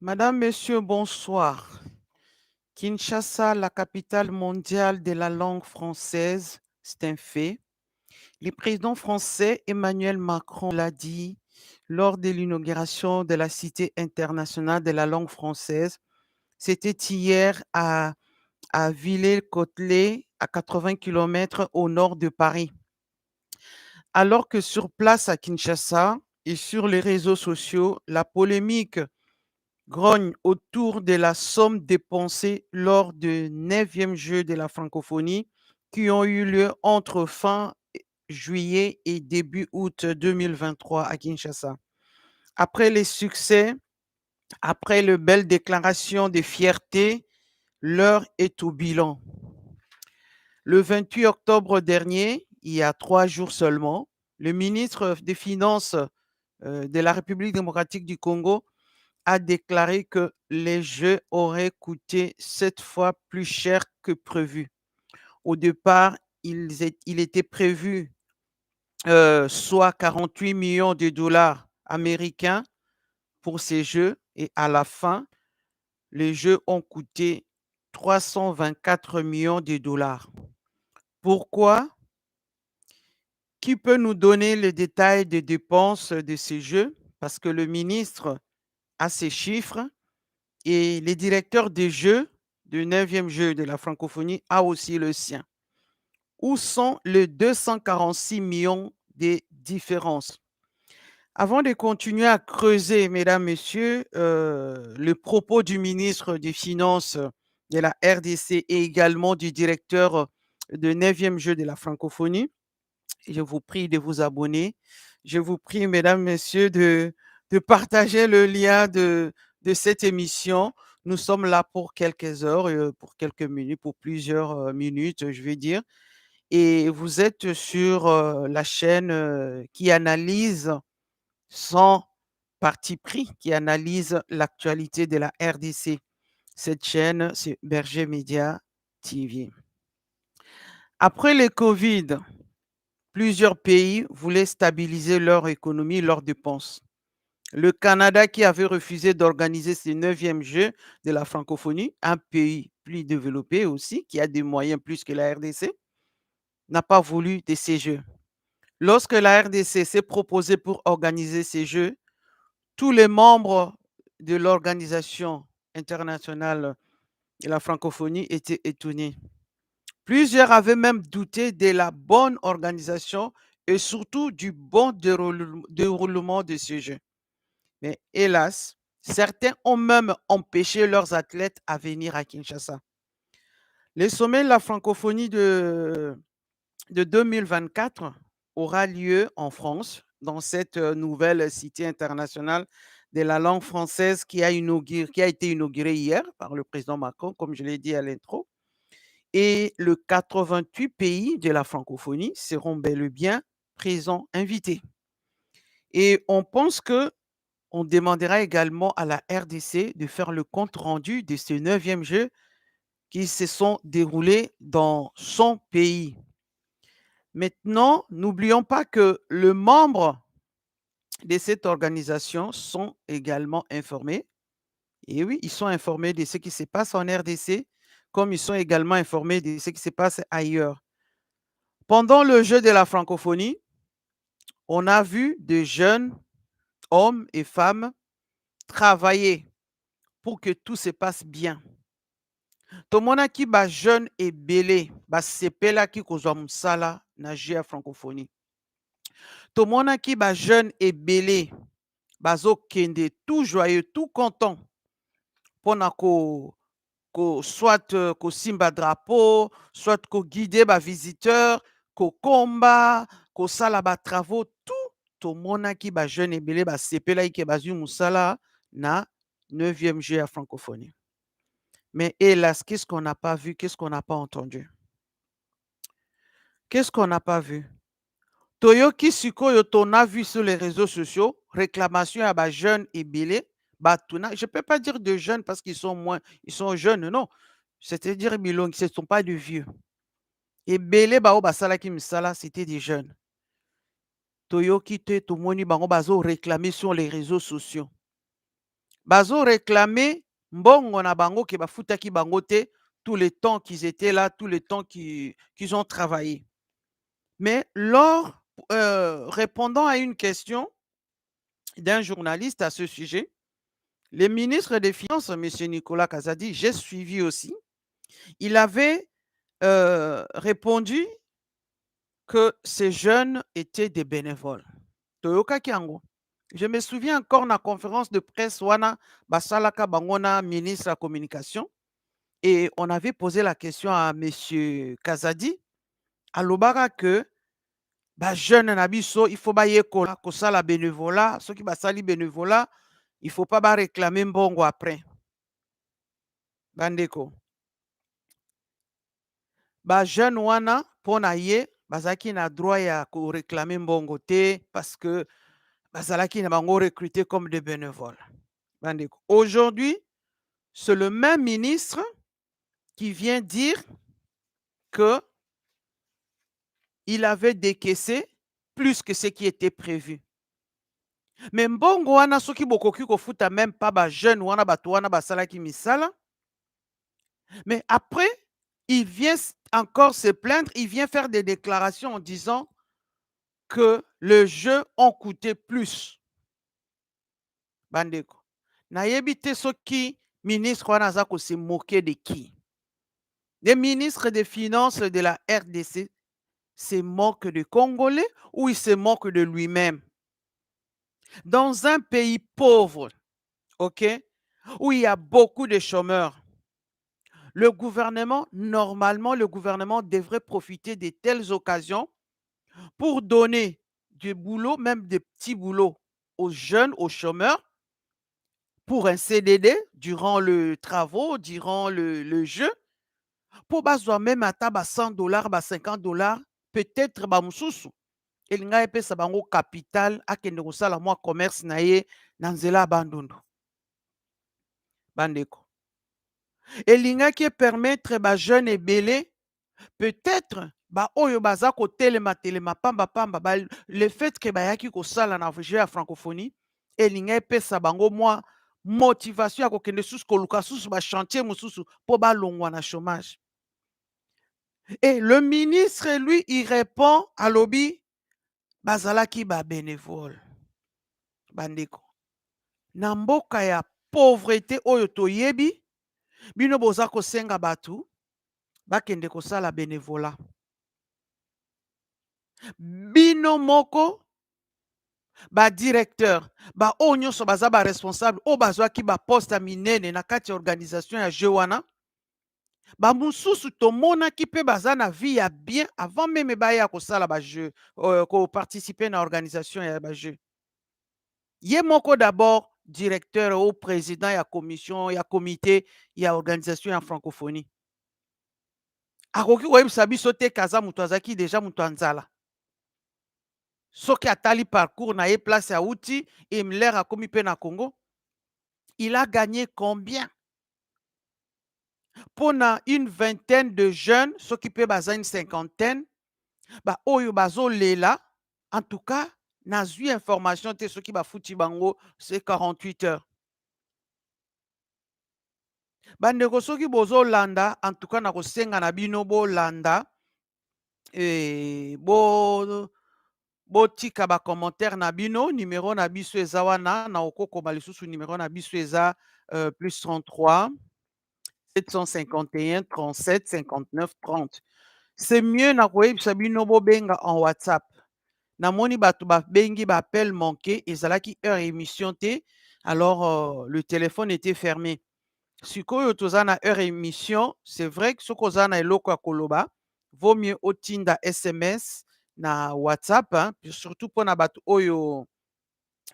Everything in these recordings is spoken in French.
Madame, Monsieur, bonsoir. Kinshasa, la capitale mondiale de la langue française, c'est un fait. Le président français Emmanuel Macron l'a dit lors de l'inauguration de la Cité internationale de la langue française. C'était hier à Villers-Cotterêts, à 80 kilomètres au nord de Paris. Alors que sur place à Kinshasa et sur les réseaux sociaux, la polémique grogne autour de la somme dépensée lors du 9e jeu de la francophonie qui ont eu lieu entre fin juillet et début août 2023 à Kinshasa. Après les succès, après les belles déclarations de fierté, l'heure est au bilan. Le 28 octobre dernier, il y a 3 jours seulement, le ministre des Finances de la République démocratique du Congo a déclaré que les Jeux auraient coûté 7 fois plus cher que prévu. Au départ, il était prévu soit 48 millions de dollars américains pour ces Jeux et à la fin, les Jeux ont coûté 324 millions de dollars. Pourquoi? Qui peut nous donner les détails des dépenses de ces Jeux? Parce que le ministre a ces chiffres et les directeurs des Jeux, du 9e jeu de la francophonie, a aussi le sien. Où sont les 246 millions de différences? Avant de continuer à creuser, mesdames, messieurs, le propos du ministre des Finances de la RDC et également du directeur du 9e jeu de la francophonie, je vous prie de vous abonner. Je vous prie, mesdames, messieurs, de partager le lien de cette émission. Nous sommes là pour quelques heures, pour quelques minutes, pour plusieurs minutes, je vais dire. Et vous êtes sur la chaîne qui analyse sans parti pris, qui analyse l'actualité de la RDC. Cette chaîne, c'est Berger Média TV. Après le Covid, plusieurs pays voulaient stabiliser leur économie, leurs dépenses. Le Canada, qui avait refusé d'organiser ce 9e jeu de la francophonie, un pays plus développé aussi, qui a des moyens plus que la RDC, n'a pas voulu de ces jeux. Lorsque la RDC s'est proposée pour organiser ces jeux, tous les membres de l'organisation internationale de la francophonie étaient étonnés. Plusieurs avaient même douté de la bonne organisation et surtout du bon déroulement de ce jeu. Mais hélas, certains ont même empêché leurs athlètes à venir à Kinshasa. Le sommet de la francophonie de 2024 aura lieu en France, dans cette nouvelle cité internationale de la langue française qui a été inaugurée hier par le président Macron, comme je l'ai dit à l'intro. Et les 88 pays de la francophonie seront bel et bien présents, invités. Et on pense que on demandera également à la RDC de faire le compte rendu de ce 9e jeu qui se sont déroulés dans son pays. Maintenant, n'oublions pas que les membres de cette organisation sont également informés. Et oui, ils sont informés de ce qui se passe en RDC, comme ils sont également informés de ce qui se passe ailleurs. Pendant le jeu de la francophonie, on a vu de jeunes hommes et femmes travailler pour que tout se passe bien. Tomonaki ba jeune ebele basepelaki kozwa mosala na jeu ya francophonie. Tomonaki ba jeune ebele bazokende tout joyeux, tout content mpona soit kosimba drapeau, soit koguide bavisiteur, kokomba, kosala batravaux, tout tomonaki ba jeune ebele basepelaki ke bazwi mosala na 9e jeu ya francophonie. Mais hélas, qu'est-ce qu'on n'a pas vu, qu'est-ce qu'on n'a pas entendu? Qu'est-ce qu'on n'a pas vu? Toyoki sikoyo, on a vu sur les réseaux sociaux, réclamation à ba jeunes ebele, batuna. Je ne peux pas dire de jeunes parce qu'ils sont moins, ils sont jeunes, non. C'est-à-dire bilong, ce ne sont pas de vieux. Ebele bao basalaki misala, c'était des jeunes. Toyoki te tomoni bango bazo réclamer sur les réseaux sociaux. bazo réclamer mbongo na bango ke bafutaki bango te tout le temps qu'ils étaient là, tout le temps qu'ils ont travaillé. Mais lors, répondant à une question d'un journaliste à ce sujet, le ministre des Finances, M. Nicolas Kazadi, j'ai suivi aussi, il avait répondu que ces jeunes étaient des bénévoles. Toyokaki yango. Je me souviens encore na conférence de presse wana basalaka bangona ministre de la communication et on avait posé la question à M. Kazadi alobaka que ba jeune na biso il faut bayekola kosala bénévolat soki basali bénévolat il faut pas ba réclamer mbongo après. Bandeko ba jeune wana pona ye bazaki na droit ya ko réclamer mbongo te parce que bazalaki na bango recruté comme des bénévoles. Bandeko aujourd'hui c'est le même ministre qui vient dire que il avait décaissé plus que ce qui était prévu. Mais mbongo wana soki bokoki kofuta même pas ba jeune wana bato wana basalaki misala. Mais après, il vient encore se plaindre, il vient faire des déclarations en disant que le jeu ont coûté plus. Bandeko. Nayebi te soki ministre wana aza ko se moquer de qui? Les ministres des Finances de la RDC se moquent des Congolais ou il se moque de lui-même? Dans un pays pauvre, ok, où il y a beaucoup de chômeurs, le gouvernement, normalement, le gouvernement devrait profiter de telles occasions pour donner du boulot, même des petits boulots aux jeunes, aux chômeurs, pour un CDD durant le travaux, durant le jeu, pour bazwa même à 100 dollars, 50 dollars, peut-être bamususu. Elinga epesa bango capital akende kosala mwa commerce na ye na nzela bandundu. Bandeko. Elingaki permettre ba jeune ebele peut-être ba oyo baza ko telema telema pamba pamba ba, le fait que bayaki kosala na jeu ya francophonie elinga epesa bango mwa motivation ya kokende susu koluka susu ba chantier mosusu po balongwa na chômage. Et le ministre lui il répond à lobi bazalaki ba bénévole. Bandeko. Na mboka ya pauvreté oyo toyebi bino boza kosenga batu bakende kosala bénévolat. Bino moko ba directeur ba oyo nyonso baza ba responsable oyo bazwaki ba poste minene na kati ya organisation ya jeu wana ba mususu tomonaki mpe baza na vie ya bien avant meme baya kosala ba jeu ko participer na organisation ya ba jeu. Ye moko d'abord directeur ou président ya commission ya comité ya organisation ya francophonie. Akoki koyebisa biso te kaza mutu azaki deja mutu ya nzala. Soki atali parcours na ye place ya outi Himmler akomi mpe na Congo, il a gagné combien? Pona une vingtaine de jeunes, soki mpe baza une cinquantaine, ba oyo bazolela, en tout cas, nazwi information te soki bafuti bango c'est 48 heures. Bandeko soki bozolanda, en tout cas nakosenga na bino bolanda botika ba commentaire na bino, numéro na biso eza wana na okokoma lisusu numéro na biso eza plus 33 751 37 59 30. C'est mieux na koyebisa bino bobenga en WhatsApp. Namoni bato babengi ba appel manqué ezalaki heure émission te, alors le téléphone était fermé. Sikoyo toza na heure émission, c'est vrai que soki oza na eloko ya koloba, vaut mieux otinda SMS na WhatsApp, hein, surtout pour na bato oyo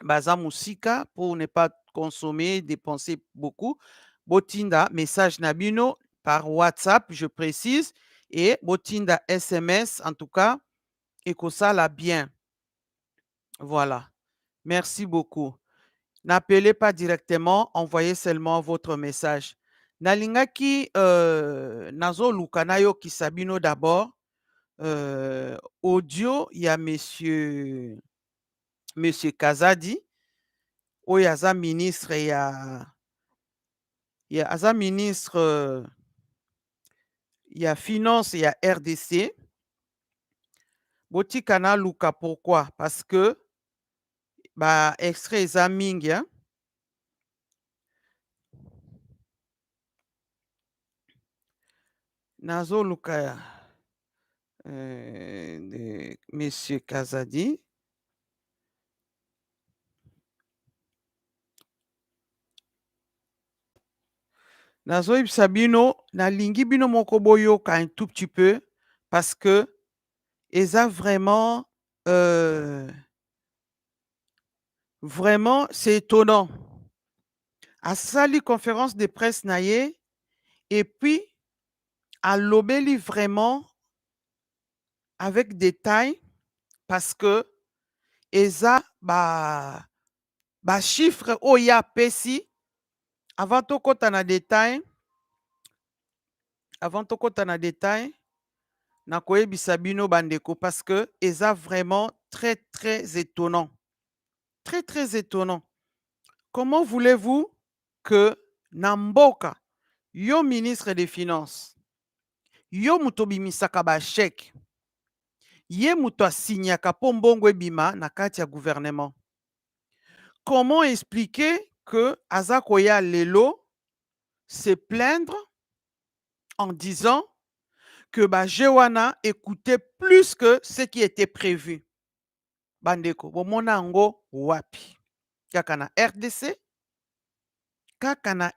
baza musika, pour ne pas consommer, dépenser beaucoup. Botinda message na bino par WhatsApp, je précise, et botinda SMS, en tout cas, et que ça la bien. Voilà. Merci beaucoup. N'appelez pas directement, envoyez seulement votre message. Nalingaki nazo lukanayo kisabino d'abord. Audio, il y a monsieur Kazadi. oyo aza ministre aza ministre ya finance ya RDC. Botika na luka pourquoi? Parce que ba extrait eza mingi hein? Nazoluka de Monsieur Kazadi. Nazoyebisa bino nalingi bino moko boyoka un tout petit peu parce que eza vraiment vraiment c'est étonnant. Asali conférence de presse na ye et puis alobeli vraiment avec détail parce que eza ba chiffre oyo apesi avant tokota na détail nakoyebisa bino bandeko parce que eza vraiment très très étonnant. Très très étonnant. Comment voulez-vous que Namboka, yo ministre des Finances, yo muto bimisaka ba chèque, ye muto asignaka po mbongo ebima na kati ya gouvernement. Comment expliquer que Azakoya Lelo se plaindre en disant que Jewana écoutait plus que ce qui était prévu? Bandeko, bomona ngo wapi? Kaka na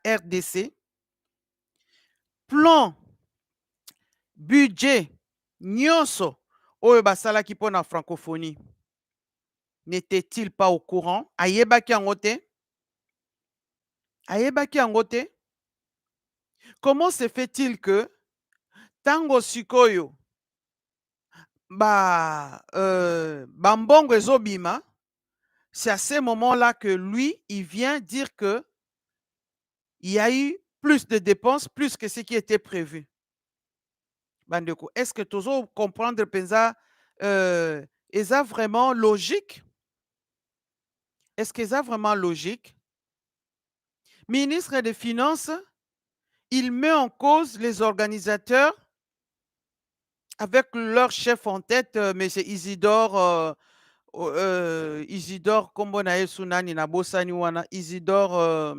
RDC, plan, budget, nyonso, oyo basalaki po na francophonie. N'était-il pas au courant? Ayebaki yango te? Ayebaki yango te? Comment se fait-il que tango sikoyo bambongo ezobima, c'est à ce moment-là que lui, il vient dire que il y a eu plus de dépenses, plus que ce qui était prévu. Bandeko, est-ce que tu os comprendre penza eza vraiment logique? Est-ce que ça vraiment logique? Ministre des Finances, il met en cause les organisateurs avec leur chef en tête, M. Isidore, Isidore Kombonae Sunani Nabosani Wana, Isidore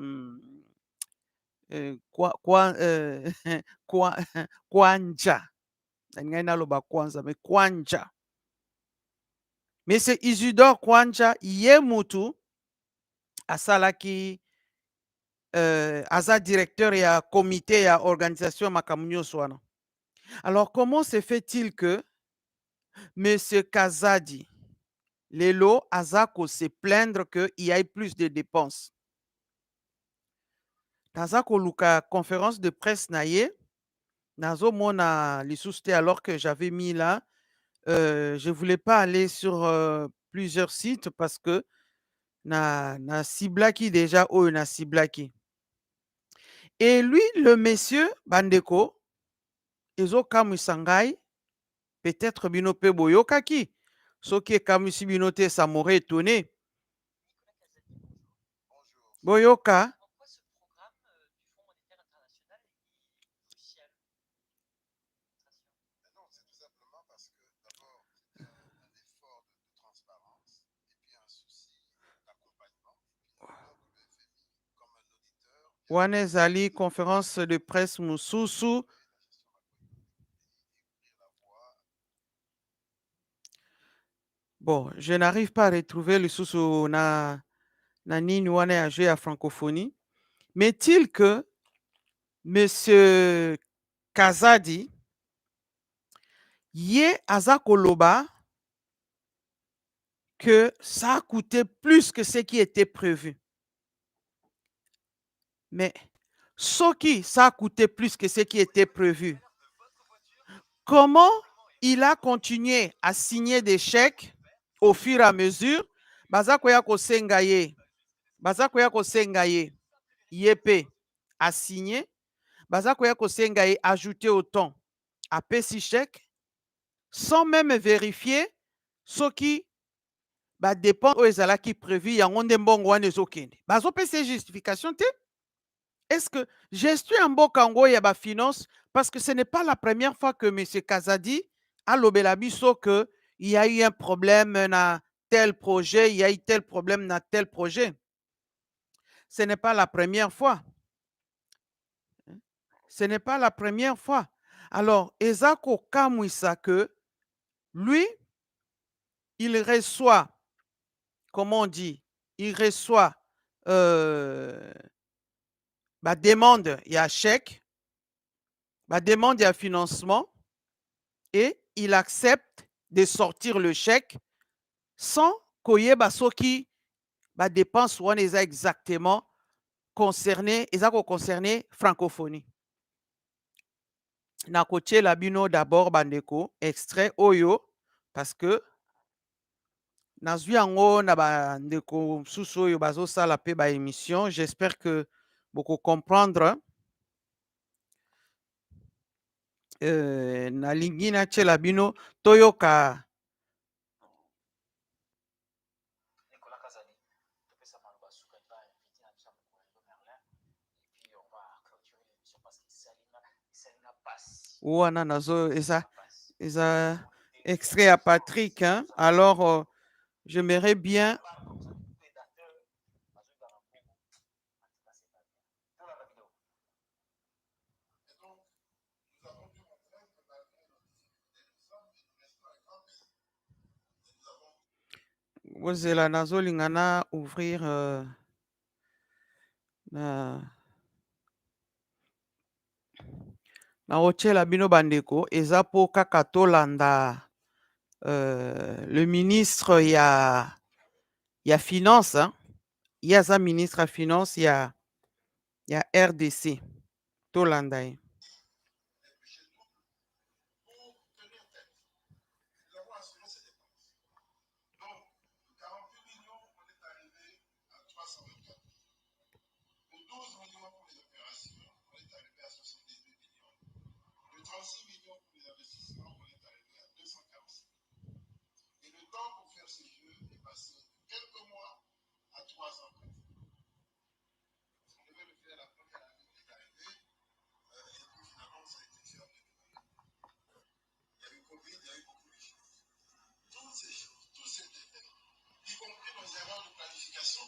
Kwanja. Mais Kwanja. Mais c'est Isidore Kwanja, Yemutu, asalaki aza directeur et à comité et à organisation Makamunyo Swana. Alors, comment se fait-il que M. Kazadi, Lelo Azako se plaindre qu'il y ait plus de dépenses? Nazako Luka conférence de presse naye, Nazo Mona Lisouste, alors que j'avais mis là, je ne voulais pas aller sur plusieurs sites parce que na ciblaki déjà ou na ciblaki. Et lui, le monsieur Bandeko, Ezo Kamusangai, peut-être binope boyokaki, soki Kamusi binote, ça m'aurait étonné. Boyoka. Wanezali, conférence de presse Moussoussou. Bon, je n'arrive pas à retrouver le sous na nini wane a joué à francophonie. Mais il que M. Kazadi, Yé Azakoloba, que ça a coûté plus que ce qui était prévu. Mais ce qui ça a coûté plus que ce qui était prévu. Comment il a continué à signer des chèques au fur et à mesure? Bazakoya Kosengaye, Yépé a signé. Bazakoya Kosengaye ajouté au temps à Pessi chèque sans même vérifier ce qui badépense oyo ezalaki prévu yango nde mbongo wana ezokende bazopesa justification te. Est-ce que gestion ya mboka yango ya bafinance, parce que ce n'est pas la première fois que M. Kazadi alobela biso que il y a eu un problème na tel projet, il y a eu tel problème na tel projet. Ce n'est pas la première fois. Ce n'est pas la première fois. Alors, Ezako Kamwisa que lui, il reçoit, comment on dit, il reçoit demande, il y a chèque, demande, il y a financement, et il accepte de sortir le chèque sans koyeba soki dépense wana eza exactement concerné, ezako concerné francophonie. Na kotiela bino d'abord bandeko extrait oyo parce que nazwi yango na bandeko mosusu oyo bazosala mpe baémission. J'espère que boko comprendre. Nalingi natiela bino toyoka. Wana nazo eza extrait à Patrick, hein? Alors j'aimerais bien ozela nazolinga na ouvrir na otiela bino bandeko eza po kaka tolanda le ministre ya finance, hein? Il y a un ministre à finance, il y a RDC tolanda ye.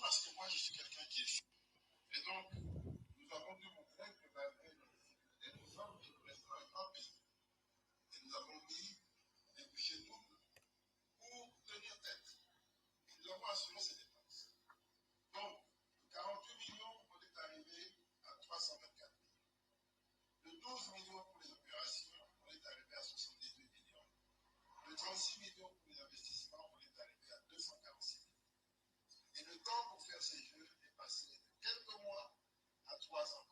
Parce que moi, je suis quelqu'un qui est... Et donc, nous avons dû montrer que malgré et nous sommes et nous restons un grand pays. Et nous avons mis des budgets doubles pour tenir tête. Nous avons assuré ces dépenses. Donc, de 48 millions, on est arrivé à 324 millions. De 12 millions pour les opérations, on est arrivé à 72 millions. De 36 millions pour les investissements, on est arrivé à 246 millions. Et le temps pour faire ces jeux est passé de quelques mois à 3 ans.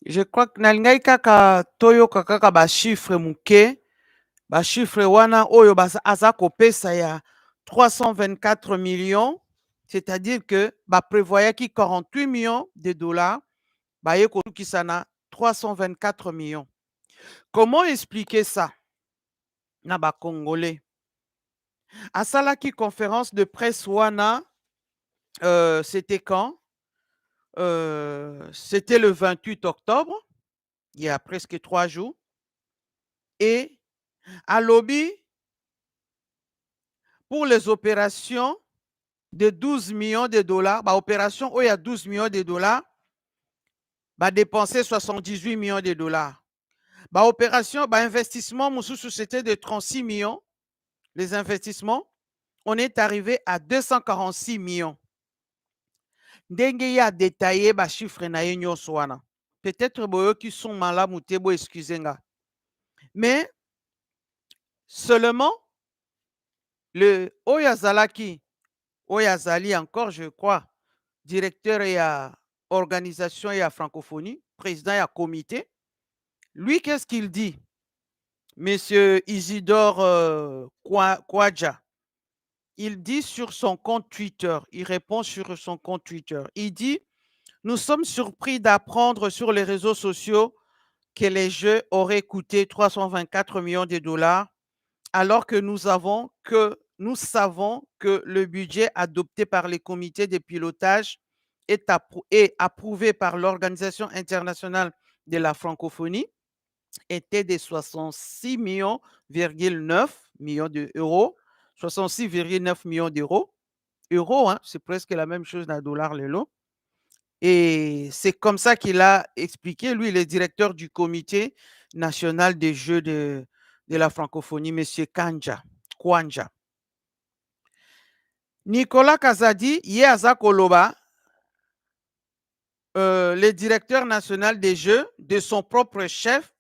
Je crois que nalingai kaka toyoka kaka ba chiffre muke, ba chiffre wana oyo aza kopesa ya 324 millions, c'est-à-dire que ba prévoyaki 48 millions de dollars, ba ye kokisa na 324 millions. Comment expliquer ça na ba Congolais? Asalaki conférence de presse wana, c'était quand? C'était le 28 octobre, il y a presque 3 jours. Et à lobby, pour les opérations de 12 millions de dollars, opération où il y a 12 millions de dollars, dépenser 78 millions de dollars. Opération, investissement, c'était de 36 millions. Les investissements, on est arrivé à 246 millions. Ndenge ya détaillé chiffre na yenyo swana. Peut-être boyo qui sont malades ou tebo excusez-moi. Mais seulement le Oyazalaki, Oyazali encore, je crois, directeur et à organisation et à francophonie, président et à comité. Lui, qu'est-ce qu'il dit? Monsieur Isidore Kwadja. Il dit sur son compte Twitter, il répond sur son compte Twitter, il dit: nous sommes surpris d'apprendre sur les réseaux sociaux que les Jeux auraient coûté 324 millions de dollars, alors que nous savons que le budget adopté par les comités de pilotage est approuvé par l'Organisation internationale de la francophonie était de 66 millions,9 millions d'euros, 66,9 millions d'euros. Euros, hein, c'est presque la même chose d'un dollar le lot. Et c'est comme ça qu'il a expliqué, lui, le directeur du comité national des Jeux de la francophonie, M. Kwanja. Nicolas Kazadi, Yeaza Koloba, le directeur national des Jeux, de son propre chef,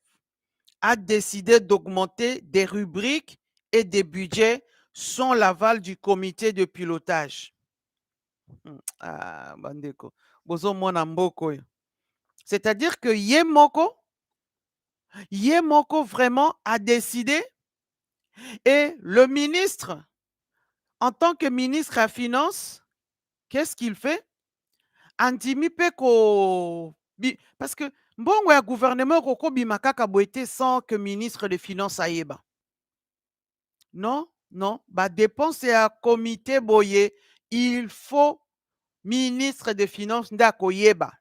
a décidé d'augmenter des rubriques et des budgets sans l'aval du comité de pilotage. Ah, bandeko. Bozomona mboko. C'est-à-dire que Yemoko vraiment a décidé et le ministre, en tant que ministre à Finances, qu'est-ce qu'il fait? Andimi peko. Parce que bon, ouais, gouvernement koko bimakaka boete sans que ministre des Finances aïeba. Non, non, bah dépense à comité boye, il faut ministre des Finances ndako yeba.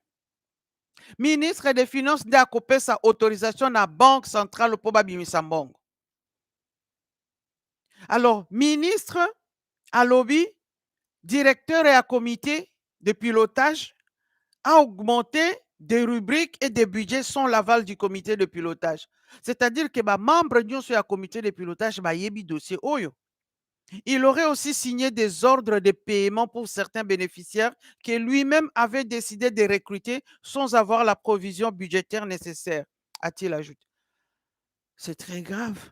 Ministre des Finances ndako pesa autorisation na banque centrale pour babimisa mbongo. Alors, ministre à lobby, directeur et à comité de pilotage a augmenté des rubriques et des budgets sans l'aval du comité de pilotage. C'est-à-dire que les membres du comité de pilotage ba yebi dossier oyo. Il aurait aussi signé des ordres de paiement pour certains bénéficiaires que lui-même avait décidé de recruter sans avoir la provision budgétaire nécessaire, a-t-il ajouté. C'est très grave.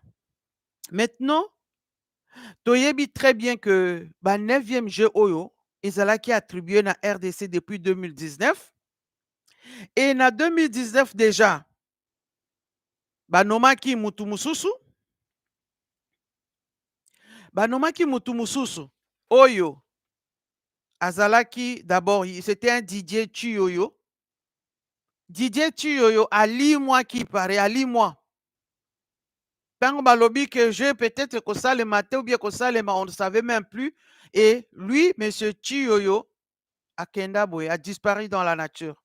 Maintenant, Toyebi très bien que le 9e jeu Oyo, qui est attribué à RDC depuis 2019. Et en 2019 déjà, banomaki Mutumususu, Oyo, Azalaki, d'abord, c'était un Didier Tuyoyo. Didier Tuyoyo, à mois qui paraît, à mois. Tant balobi que je peut-être que ça le matin ou bien que ça le on ne savait même plus. Et lui, M. Tuyoyo, à Kendaboy, a disparu dans la nature.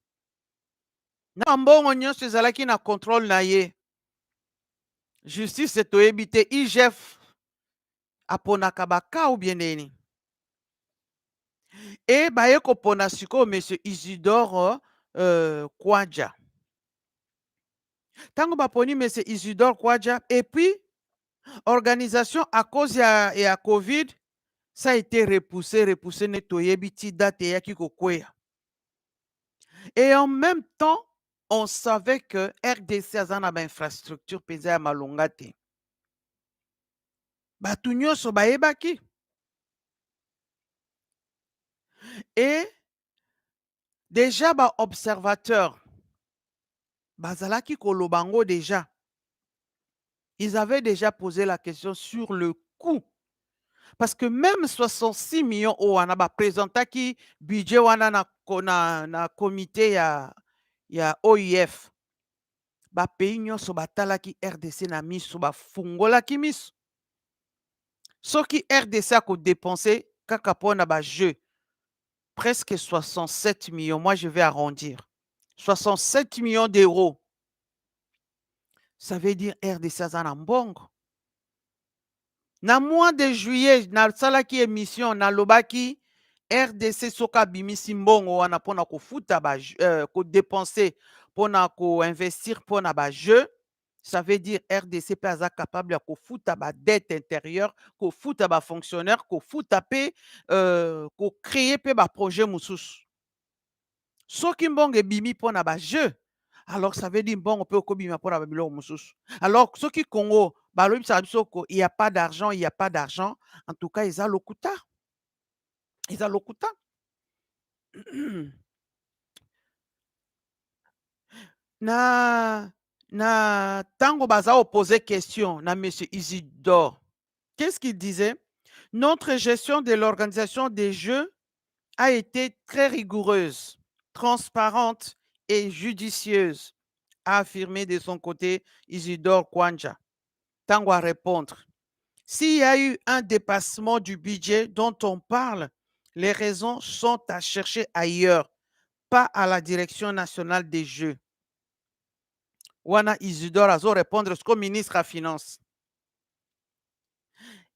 Nambon onyon sezalaki na contrôle na ye. Justice toyebite IGF aponaka baka ou bien neni. Et baye kopona siko M. Isidore Kwadja. Tango baponi M. Isidore Kwadja et puis organisation à cause et à Covid, ça a été repoussé netoyebiti date yaki kokweya. Et en même temps, on savait que RDC azana ba infrastructure peza ya malonga te. Batu nyonso bayebaki. Et déjà ba observateur bazalaki kolobango déjà. Ils avaient déjà posé la question sur le coût. Parce que même 66 millions on a présenté qui budget wana na comité ya OIF. Ba pays nyonso batalaki RDC na miso bafungolaki miso. Soki RDC a dépensé kaka pona ba jeu presque 67 millions. Moi, je vais arrondir. 67 millions d'euros. Ça veut dire RDC azana mbongo. Na mois de juillet, na salaki émission na lobaki RDC soka bimisi mbongo wana pona ko futa ba ko dépenser pona ko investir pona ba jeu. Ça veut dire RDC peut être capable de futa ba dette intérieure, ko futa ba fonctionnaire, ko futa pe ko créer pe ba projet mususu. Soki mbongo ebimi pona ba jeu, alors ça veut dire mbongo pe okobima pona ba biloko mususu. Alors soki Congo balobi sa biso ko il y a pas d'argent, il y a pas d'argent, en tout cas eza lokuta. Eza lokuta. Na tango baza poser question na monsieur Isidore. Qu'est-ce qu'il disait? Notre gestion de l'organisation des Jeux a été très rigoureuse, transparente et judicieuse. a affirmé de son côté Isidore Kwanja. Tango à répondre. S'il y a eu un dépassement du budget dont on parle, les raisons sont à chercher ailleurs, pas à la Direction nationale des Jeux. Wana Isidore Azo répondre ce ministre à Finances.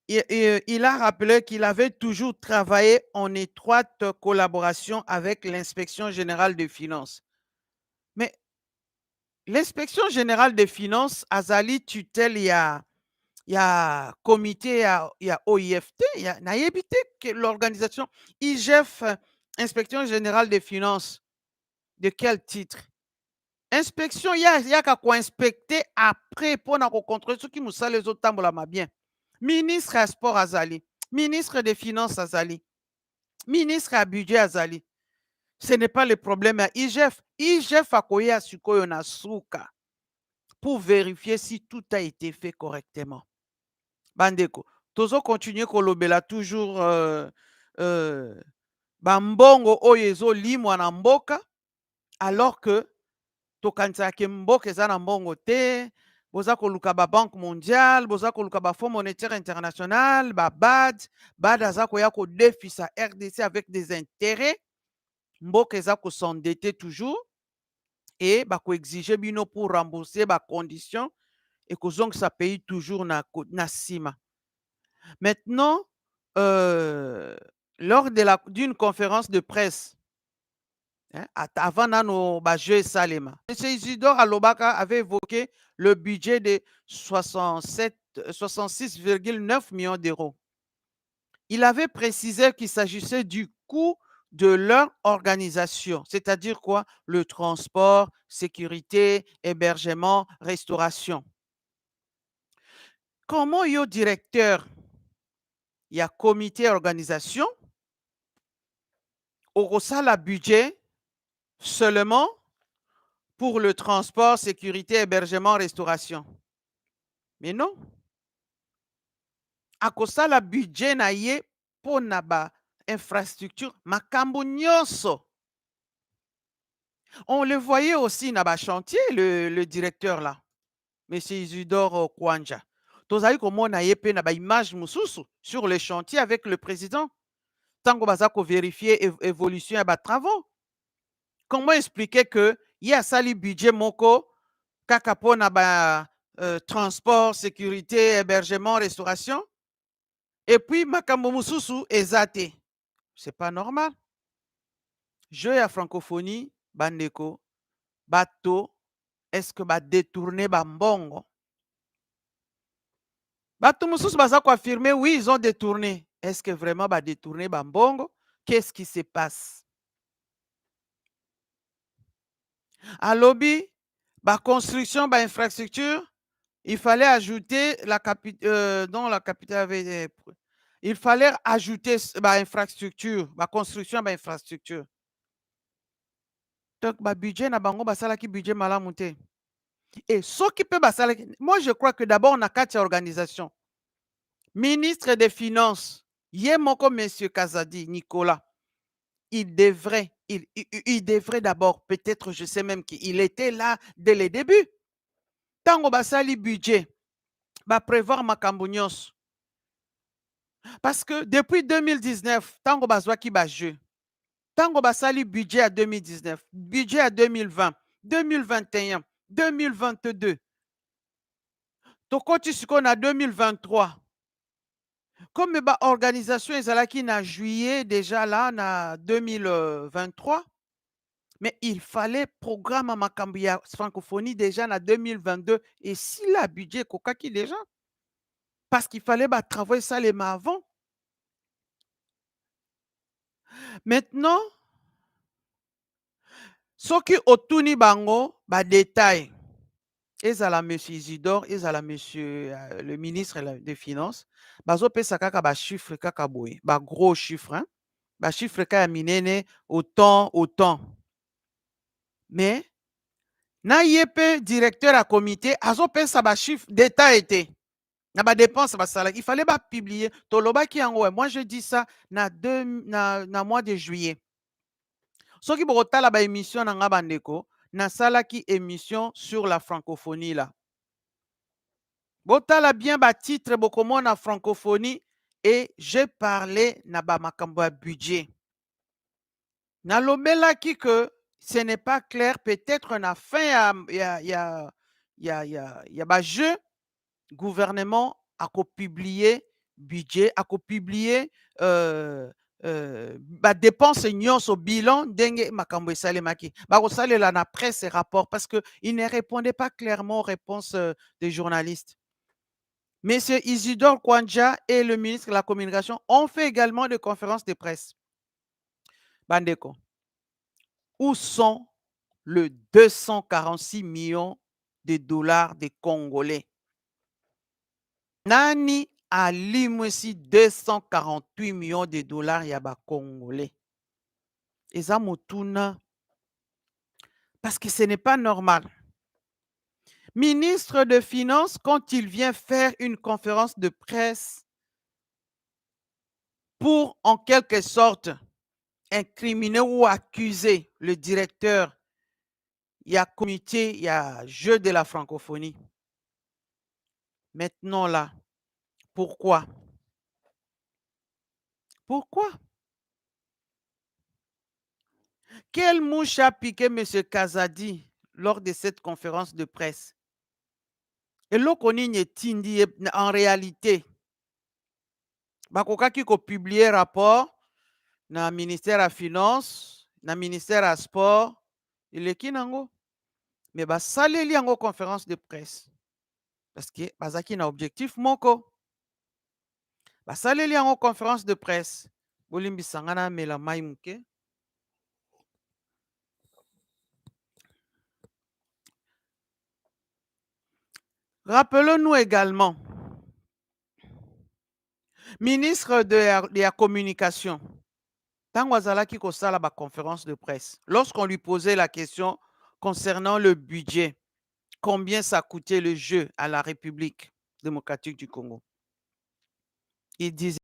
Il a rappelé qu'il avait toujours travaillé en étroite collaboration avec l'inspection générale des finances. Mais l'inspection générale des finances, Azali tutelle, il y a comité, il y a OIFT, il y a naïbité que l'organisation IGF, inspection générale des finances. De quel titre? Inspection, il y a qu'à inspecter après pour contrôler ceux qui nous salent les autres tambola bien. Ministre à sport Azali, ministre des finances Azali, ministre à budget Azali. Ce n'est pas le problème à IGF. IGF a koya à Sukoyo na Suka pour vérifier si tout a été fait correctement. Bandeko, tozo continuer kolobela toujours bambongo oyo ezolimwa na mboka alors que tokanisaka mboka eza na mbongo te, boza koluka ba banque mondiale, boza koluka ba fonds monétaire international, ba BAD aza koya kodefisa RDC avec des intérêts, mboka eza s'endetter toujours et ba exiger bino pour rembourser ba conditions et kozongisa pays toujours na sima. Maintenant, lors d'une conférence de presse, avant nano Jeux Salema, M. Isidore Alobaka avait évoqué le budget de 66,9 millions d'euros. Il avait précisé qu'il s'agissait du coût de leur organisation, c'est-à-dire quoi? Le transport, sécurité, hébergement, restauration. Comment yo directeur, il y a comité organisation, au la budget seulement pour le transport, sécurité, hébergement, restauration. Mais non. À la budget na ye pour naba infrastructure makambo nyonso. On le voyait aussi na ba chantier, le directeur là, M. Isidore Kwanja. Tozali komona ye pe na ba image mususu sur le chantier avec le président. Tango bazako vérifier évolution ya ba travaux. Comment expliquer que y a sali budget moko kaka pona ba transport, sécurité, hébergement, restauration et puis makambo mususu ezate. C'est pas normal. Jeu à francophonie bandeko bato est-ce que ba détourner ba mbongo? Bato mususu baza ko affirmer oui, ils ont détourné. Est-ce que vraiment ba détourner ba mbongo? Qu'est-ce qui se passe? À lobby, ba construction, ba infrastructure, il fallait ajouter dans la capitale avait il fallait ajouter ba infrastructure, ba construction, ba infrastructure. Donc ba budget na bango basalaki budget malamu te. Et ce qui peut basalaki, moi je crois que d'abord on a 4 organisations. Ministre des Finances, Yemoko Monsieur Kazadi Nicolas, il devrait d'abord, peut-être, je sais même qu'il était là dès le début. Tango basali budget, ba prévoir makambo nyonso. Parce que depuis 2019, tango bazwaki ba jeu. Tango basali budget à 2019, budget à 2020, 2021, 2022. Tokoti siko na 2023. Comme ba organisation ezalaki na juillet déjà là na 2023. Mais il fallait programme makambo ya francophonie déjà en 2022 et si la budget kokaki déjà parce qu'il fallait travailler ça les mains avant. Maintenant, ce qui otuni bango ba détail ezala monsieur Isidore, ezala monsieur le ministre des Finances, bazo pesa kaka ba chiffre kaka boye, ba gros chiffre hein, ba chiffre kaka minene autant. Mais na yepe directeur à comité azo pesa ba chiffre d'état été. Na ba dépense ba salaire, il fallait ba publier tolobaki yango ouais. Moi je dis ça na mois de juillet. Soki bokotala ba émission na nga bandeko nasalaki émission sur la francophonie là. Botala bien ba titre bokomona francophonie et j'ai parlé na ba makambo ya budget. Nalobelaki que ce n'est pas clair, peut-être na fin ya ba jeu gouvernement a publié budget, a publié ba dépense nyonso bilan ndenge makambo esalemaki. Bakosalela na presse et rapport parce que il ne répondait pas clairement aux réponses des journalistes. Monsieur Isidore Kwanja et le ministre de la Communication ont fait également des conférences de presse. Bandeko, où sont les 246 millions de dollars des Congolais? Nani alimwesi 248 millions de dollars ya ba Congolais? Eza motuna. Parce que ce n'est pas normal. Ministre de Finances, quand il vient faire une conférence de presse pour, en quelque sorte, incriminer ou accuser le directeur, il y a comité, il y a jeu de la francophonie. Maintenant là, pourquoi? Pourquoi? Quelle mouche a piqué M. Kazadi lors de cette conférence de presse? Et l'Okonini Tindi, en réalité, bakokaki ko publier rapport na ministère à finance, na ministère à sport, eleki nango. Mais basaleli yango conférence de presse. Parce que bazaki na objectif moko. Basaleli yango conférence de presse. Bolimbisanga na mela mai muke. Rappelons-nous également, ministre de la Communication, tango azalaki kosala ba conférence de presse, lorsqu'on lui posait la question concernant le budget, combien ça coûtait le jeu à la République démocratique du Congo, il disait